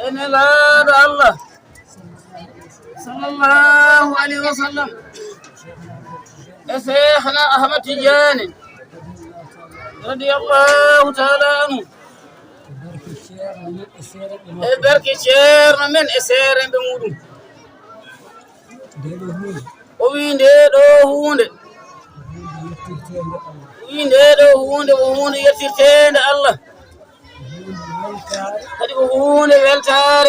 إن لا الله صلى الله عليه وسلم شيخنا أحمد تجاني رضي الله تعالى عنه بركي شير من إسير بمودو وين دو هوند وين دو هوند وهوند يتيتين الله هذه هوند والتار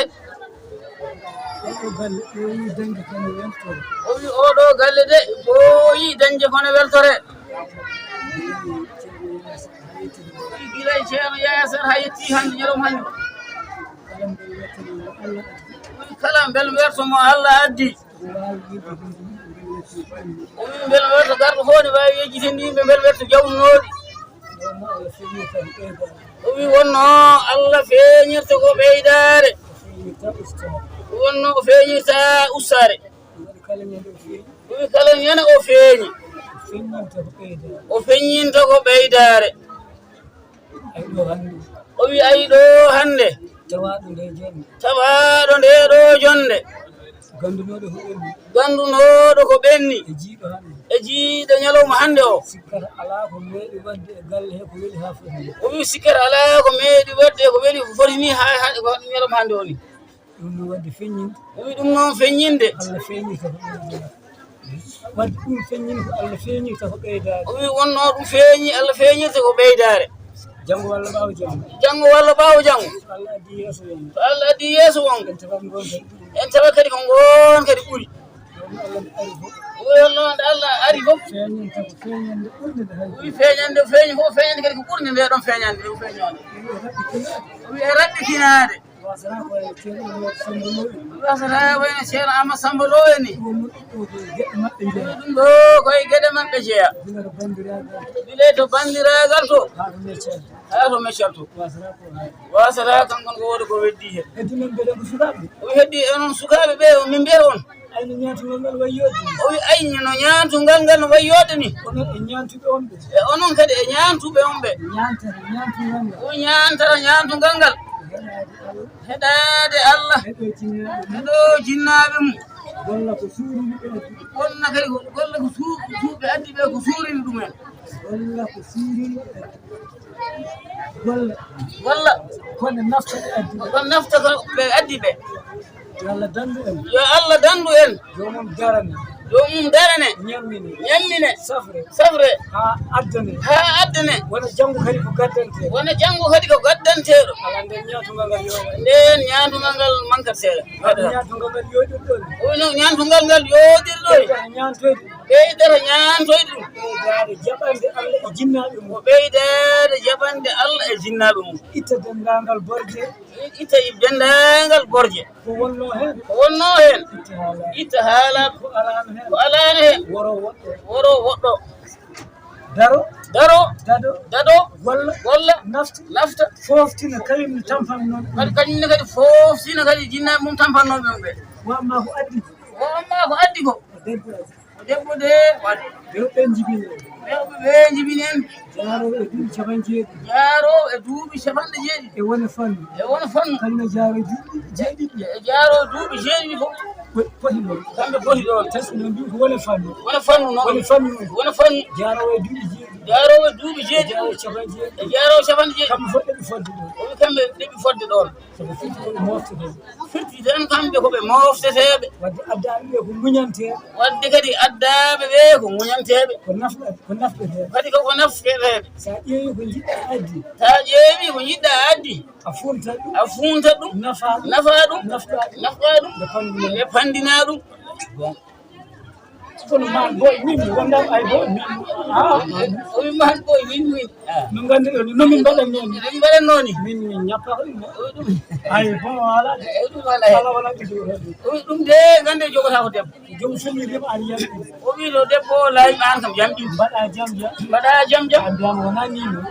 وي أودو قال ده بوي دنجة كنا والتار gila cheikh yasir hayti hande ñalom hande kala bel werto mo Allah addi bel werto gardo honi wawi yejjitinde yimɓe bel werto jawnnoɗi wi wonno Allah feeñirta ko ɓeydare wonno ko feeñirta ustare wi kala ñana o feeñi o feeñinta ko ɓeydare o wi ayi ɗo hande tawaɗo nde ɗo jonde gandunoɗo ko ɓenni e jiiɗo ñalawma hande o o wi sikkata ala ko meeɗi wadde ko weeli ko foti ni ha ñalawma hande o ni o wi ɗum noon feññinde o wi wonno ɗum feeñi Allah feeñirta ko ɓeydare jango walla ɓaawo jango to Allah addi yeeso wongo en tawa kadi ko gon kadi ɓuuri wonno nde Allah ari fof wi feeñande feeñi fof feeñande kadi ko ɓurde nde ɗon feeñande ɗum feeñode wi e raɗɗikinade wasata wayno ceerno Amadou Samba Lo en ni ɗum ɗo koye gueɗe maɓɓe jeeya bile to bandiragal to haa to meccal to wasata kankon ko woni ko weddi hen o heddi onon sukaɓe ɓe min mbiyata on o wi ayni no ñaantugal ngal no wayi yodde ni e onon kadi e ñaantuɓe on ɓe o ñaantata ñaantugal ngal heɗade Allah heɗo jinnaɓe mum wonna kadi golla ko suuɓe addi ɓe ko suurini ɗumen golla kon nafta ko ɓe addi ɓe yo Allah dandu en jomum darane ñammine safre ha addane wona janggo kadi ko gaddanteɗo nden ñaatugal ngal mankat seeɗa ñaatugal ngal yoɗirɗo ɓeydata ñaantoyde ɗum ko ɓeydade jaɓande Allah e jinnaɓe mum itta dendagal borje ko wonno hen itta haala ko alano hen woro woɗɗo dado golla nafta foftina kañum tampannoɓe kadi kañumne kadi foftina kadi jinnaɓe mum tampannoɓe mum ɓe wamma ko addi ko debbo de waɗi ɓe jibine jibini en jaaroɓe e duuɓi capanɗe jeeɗiɗi e wona fannu kañum jaaro duuɓi jeeɗiɗi jaaro duuɓi jeeɗiɗi fof kamɓe poti ɗon tasno mbi ko wona fannu jaarowo e duuɓi jeeɗiɗi e jaarowo capanɗe jeeɗiɗi kamɓe fof ɗeɓi fodde ɗon kamɓe ɗeɓi fodde ɗon sabu firti koɓe moftete firti tan kamɓe koɓe mofteteɓe wadde addaɓe ɓe ko muñanteɓe wadde kadi addaɓe ɓe ko muñanteɓe nafɗete kadi koko nafteteɓe sa ƴeewi ko jiɗɗa addi a funtat ɗum nafa ɗum nafta ɗum ɓe pandina ɗum kono man boy min wondam ay boy min o wi man boy min no ganduɗo no min mbaɗannoni min ñappa ay bon wala ɗum wala ɗum de gande jogota ko debbo joom somirima aɗa yamɗi o wi ɗo debbo layima an kam jamɗi mbaɗa jam jam mbiyama wona ni noon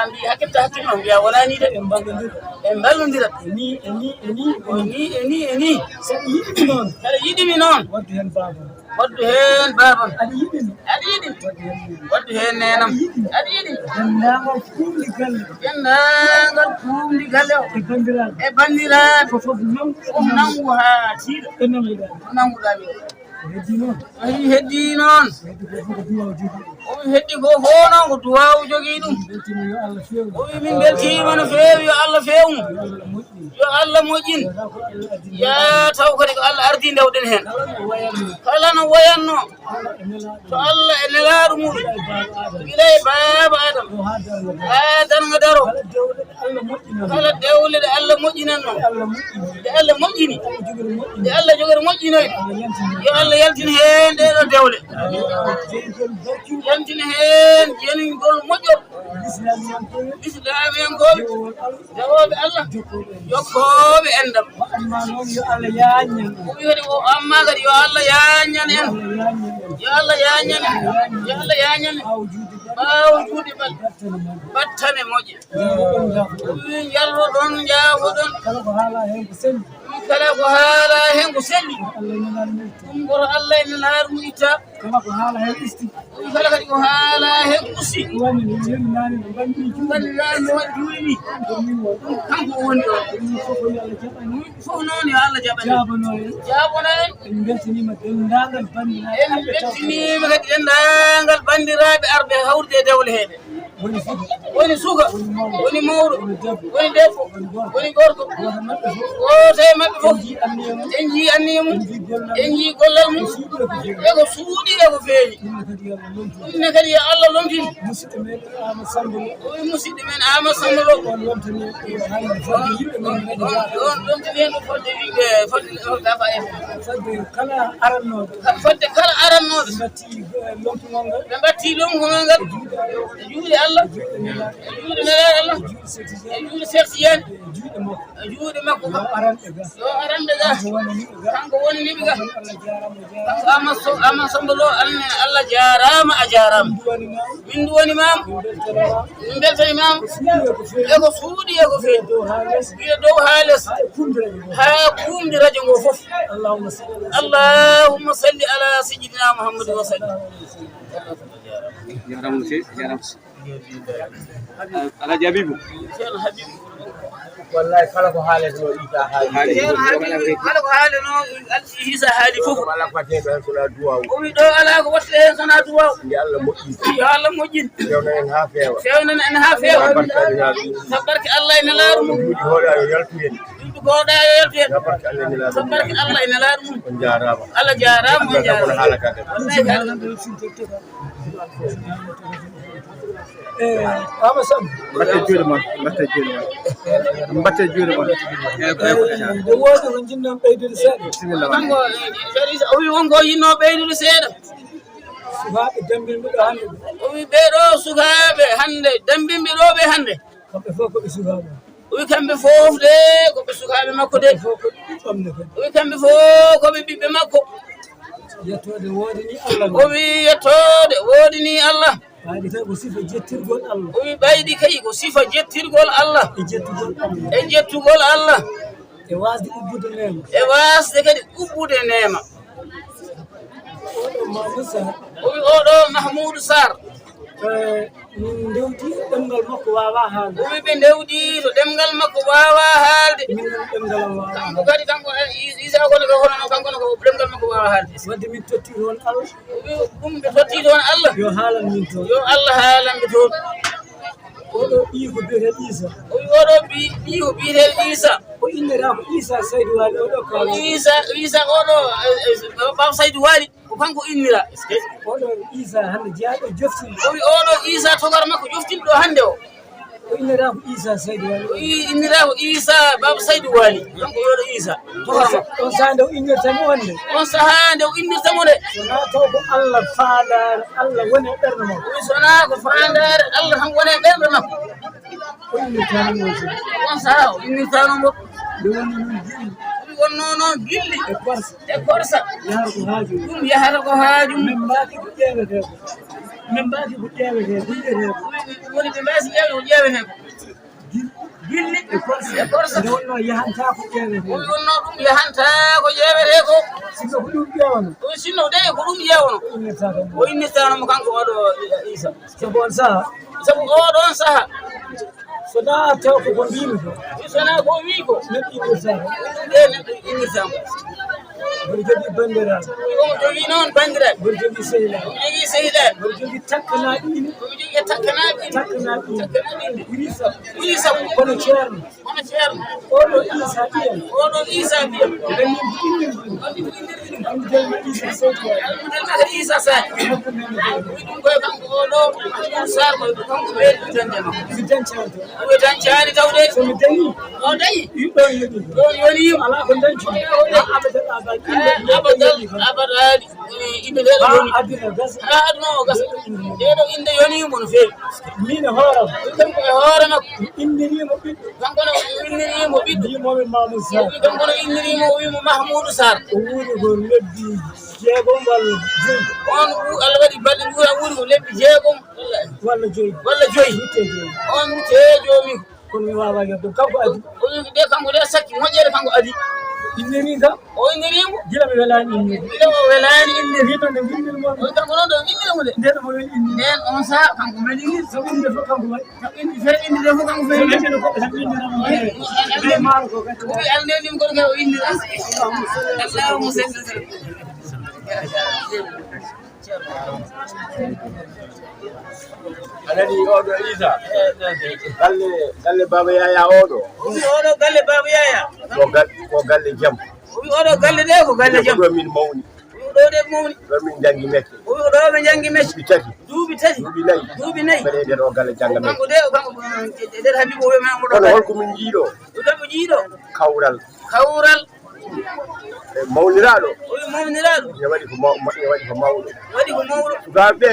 mbi hakkilta hakkille mbiya wona ni de ɓe mballodira ni ni saɗa yiɗimi noon waddu hen babam waddu heen babam aɗa yiɗini aɗa yiɗi waddu heen nenam aɗa yiɗi denndaangal kuumɗi galle denndaangal kuumɗi galle o e banndiraaɓe e banndiraaɓe fof fof nangu haa tiiɗa e nanguɗaa ko nanguɗaa ɓe heddi noon ayi heddii noon heddi ko fof ko duwaw jogii o wi heddi ko fof noon ko duwawu jogii ɗum beltimi yo Allah feewu o wi min beltiima no feewi yo Allah feewmu Allah moƴƴi yo Allah moƴƴin taw ko Allah addi yaa taw kadi ko Allah ardii ndewɗen heen o wayanno kala no wayanno Allah e nelaaɗo to Allah e nelaaɗo muɗum e baaba adama gila e baaba adam o haa darno haa darnga daro kala dewɗe ɗe Allah moƴƴinan kala dewle ɗe Allah moƴƴinan noon Allah moƴƴini nde Allah moƴƴini Allah jogori moƴƴini nde Allah jogori moƴƴinoy Allah yantini yo Allah yaltin heen ɗeɗo dewle jeygol barkiɗo yaltin heen jenigol moƴƴol islamiyankoɓe islamiyankoɓe jowol Allah jawoɓe Allah jokkoɓe jokkooɓe enɗam wa amma noon yo Allah yañan o wi kadi o amma kadi yo Allah yañan en yo Allah yañan en yo Allah yañan en awjude ɓaawo juuɗe bal battane men battane moƴƴe ɗon gafo o wi jallo ɗon jaafoɗon kala ko haala hen ko selli kala ko haala heen ko selli Allah nenan murta ɗum goto Allah ene laaru itta kala ko haala hen isti kala kadi ko haala heen usti woni no yeri nani no banni juuɗe bandiraɓe no waɗi juuɗe ni ɗum won kanko woni ɗo ɗum fof yo Allah jaɓani fof noon yo Allah jaɓani jabano en jaabona en en beltanima dendagal bandiraɓe en beltinima kadi denndaangal bandiraɓe arɓe hawrde e dewle heeɗe woni suka woni suka woni mawɗo woni debbo woni gorko goto mabɓe fof goto e maɓɓe fof ji anniya mum en jii anniya mum ji gollal en jii gollal mum suuɗe ko fewi eko suuɗi eko feeñi ɗumne kadi yo Allah lomtu ɗumne kadi yo Allah lomtini musidɗo meɗen Ama Samba Lo o wi musidɗo men Ama Samba Lo on lomtani hande fodde yimɓe men kadi jaɓe on lomtini hen ɗo fodde wiɓe fodde gafa en fodde kala arannoɓe fodde kala arannoɓe batti lomtugol ngal ɓe batti lomtugol ngal e juuɗe Allah e juuɗe nelaɗo Allah e juuɗe Cheikh Tidiane juuɗe makko e juuɗe makko yo aranɓe ga yo aranɓe ga wonaniɓe ga kanko woni niɓe ga Allah jarama kanko Ama Samba Lo Allah jarama a jarama duwanima min duwanimama beltanama min beltanimama suuɗe ko fewi eko suuɗi eko feeñi dow ha less wiya dow ha less ha e kumdiraɓe fof ha kumdi radio ngo fof allahumma salli allahumma salli ala sayyidina Muhammadin wa sallim jaram monsieur jaram Alhaji Habibou ceerno Habibou wallahi kala ko haalete o ita haali ceerno Habibou kala ko haaleno hisa haali fof wala ko watte ɓen sona duwaw o wi ɗo ala ko watte hen sona duwaw nde Allah moƴƴi yo Allah moƴƴin fewna en ha feewa fewnan en ha feewa barkaɗina ɗum sabbarke Allah ene laaru mum juuɗi hoɗa yo yaltu hen juuɗe goɗa yo yaltu hen barke Allah ene laaru sabbarke Allah ene laaru mum on jarama Allah jarama on kono jarama haalata de wallahi ka Ama Samba mbatte juuɗe mon mbatte juuɗe mon mbatte juuɗe mon nde woodi ko jinnon ɓeydude seeɗa bisimilla ma kanko o wi wonko yinno ɓeydude seeɗa sukaɓe dambinɓe ɗo hannde o wi ɓeɗo sukaɓe hande dambinɓe ɗo ɓe hande kamɓe fof koɓe sukaɓe o wi kamɓe fof de koɓe sukaɓe makko de fof ko ɓamde kadi o wi kamɓe fof koɓe ɓiɓɓe makko yettode woodani Allah o wi yettode woodini Allah ɓayde tawi ko sifa jettirgol Allah o wi ɓaydi kay ko sifa jettirgol Allah e jettugol Allah e jettugol Allah e wasde ubbude nema e wasde kadi ubbude nema oɗo Mamadou Sarr o wi oɗo Mahmoudou Sarr min dewti ɗemgal makko wawa haalde o wi ɓe ndewɗi to ɗemgal makko wawa haalde min ɗemgal am wawa kanko kadi kanko isa kono ko hono kanko ko ɗemgal makko wawa haalde wadde min totti toon Allah o wi ɗum ɓe totti toon Allah yo haalan min toon yo Allah haalanɓe toon oɗo ɓii ko biyeten Issa o wi oɗo ɓi ko biyeteɗo Issa o innera ko Issa Saydou Wali oɗo kaala Issa oɗo Baba Saydou Wali ko kanko innira oɗo Issa hande jeyaɗo joftinde o wi oɗo Issa togara makko joftinɗo ɗo hande o o innera ko Issa Saydou Wali o innira ko Issa Baba Saydou Wali kanko yoɗo Issa togara makko on sahande o innirtami onde on saaha nde o innirtamo nde sona taw ko Allah faadare Allah woni e ɓernde makko o wi sona ko fandare Allah tan woni e ɓerɗe makko o innirtami on so on saaha o innirtanomo nde woni noon jiɗi o wi wonno noon gilli e korsa e korsa yahata ko haaju ɗum yahata ko haajum min mbaaki ko ƴeewetee ko min mbaaki ko ƴeewetee ko yiɗetee ko woni ɓe mbasi ƴeewde ko ƴeewete ko gilli e korsa wonno yahanta ko ƴeewete wonno ɗum yahanta ko ƴeewete ko sinno ko ɗum ƴeewano ɗum sinno de ko ɗum ƴeewano o innirtanamo kanko oɗo Isa sabu on saha sabu oɗon saha sona taw ko ko mbimi ko sona ko wi ko neɗɗo innirtama ɗe neɗɗo innirtama mboɗo jogii banndiraaɓe omo jogii noon banndiraaɓe mboɗo jogii sehilaaɓe omo jogii sehilaaɓe mboɗo jogii takkanaaɓe ine omo jogii takkanaaɓe inde ɓuri sappo kono ceerno oɗo Isa ɓiyam oɗo Isa ɓiyam anndi ko innirɗum anndi jolno Isa seydi almudelnaka Isa Sadi ɗum koye kanko oɗo Sar koye kanko ɓeydi dande makko mi dancani to oɓe dancani tawde somi dañi o dañi ɗon yoɗi ɗon yonima ala ko dañcumi abadaɗi inde nde ɗo yoni aduna gasa ha aduna o gasa ɗeɗo inde yonimo no feewi min e hooram kanko e hoore makko innirimo ɓiɗɗo kanko no innirimo ɓiɗɗo mbimomi Mamoudou Sarr kanko no innirimo o wimo Mahmoudou Sarr o wuuri ko lebbi jeegom walla joyi on Allah waɗi balɗe wuura wuuri ko lebbi jeegom walla joyi witte joyi on witte joomi kono mi wawa yebde kanko adi o wi de kanko de sakki moƴƴere kanko adi inniri kam o innirimo gila mi welani innirde ila o welani innirde wiɗo nde winnirmo on kanko noon ɗo innirimo de ndeɗo mo wel inni nden on saha kanko melini so inde fof kanko waɗi kam indi fere indi de fof kanko so fewi inde goɗɗo tan inniramo e maaro ko kadi o wi alndenimo kono kadi o innira allahumma salli anani oɗo Isa galle baba yaya oɗo o wi oɗo galle baba yaya ko galle jam o wi oɗo galle de ko galle jam ɗo min mawni ɗo de mawni ɗo min jangi mecce o wi ɗo ɓe jangi mecce duuɓi tati duuɓi nayyi mbeɗe nder o galle jangga mecce kanko de kanko nder Habibo wiyama oɗo kono holko min jiiɗo kanko jiiɗo kawral mawniraaɗo o wi mawniraaɗo ne waɗi ko mawɗo waɗi ko mawɗo sukaaɓe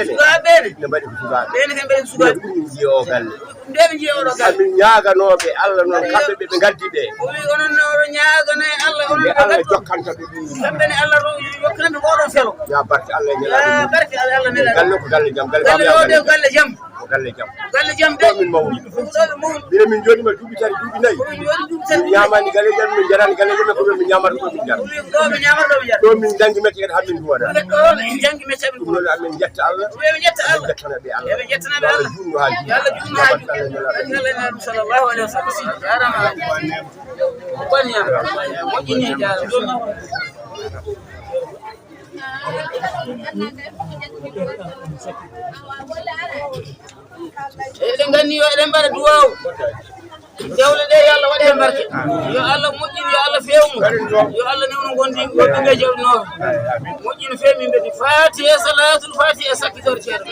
ɓeene ne mbaɗi ko sukaaɓe ɓeene kamɓe ɓe sukaaɓe ɗum min jiya o galle nde ɓe jiya oɗo galle amin ñaaganooɓe Allah noon kamɓe ɓe ngaddi ɓe o wi onon oɗo ñaagana e Allah onon ɓe Allah jokkanta ɓe ɗum kamɓe ne Allah yokkanande oɗon felo ya barke Allah e ya barke Allah nelaɗo galle ko galle jam galle galle o de ko galle jam ko galle jam galle jam de min mawni ɗo ɓe mawni mine min jooɗima duuɓi tati duuɓi nayi o wi joni ɗum tan min ñaamani galle jam min jarani galle jam ko min ñaamata ɗo min jara ɗo ɓe ñamata ɗo ɓe jara ɗo min jangi mecce kadi hammin duwaɗa ɗo ɓe jangi mecce ɓe ɗum noon amin jetta Allah ɓe jetta Allah jettana ɓe Allah ɓe jettanaɓe Allah junno haaji yo Allah junno haaji Allah naɗum sallllahu alayhi wa sallam jarama o ɓaniyam moƴƴini jarama eɗen ganni yo eɗen mbaɗa duwawu jawle ɗe yo Allah waɗi hen barke yo Allah moƴƴin yo Allah fewnu yo Allah newno gondi goɗɗo ɓe jawɗinoɓe moƴƴino fewi min mbeɗi fati e salatul fati e sakkitore ceerno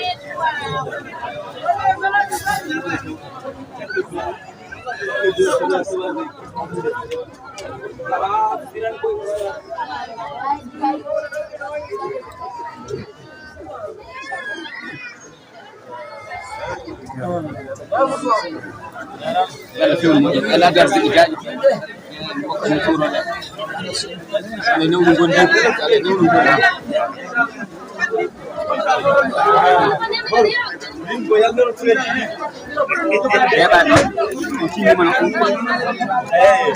ala gardi gaji ko turo de ne newnu gondi ala newnu gondi ko yalno tueji yaba no tini man ko eh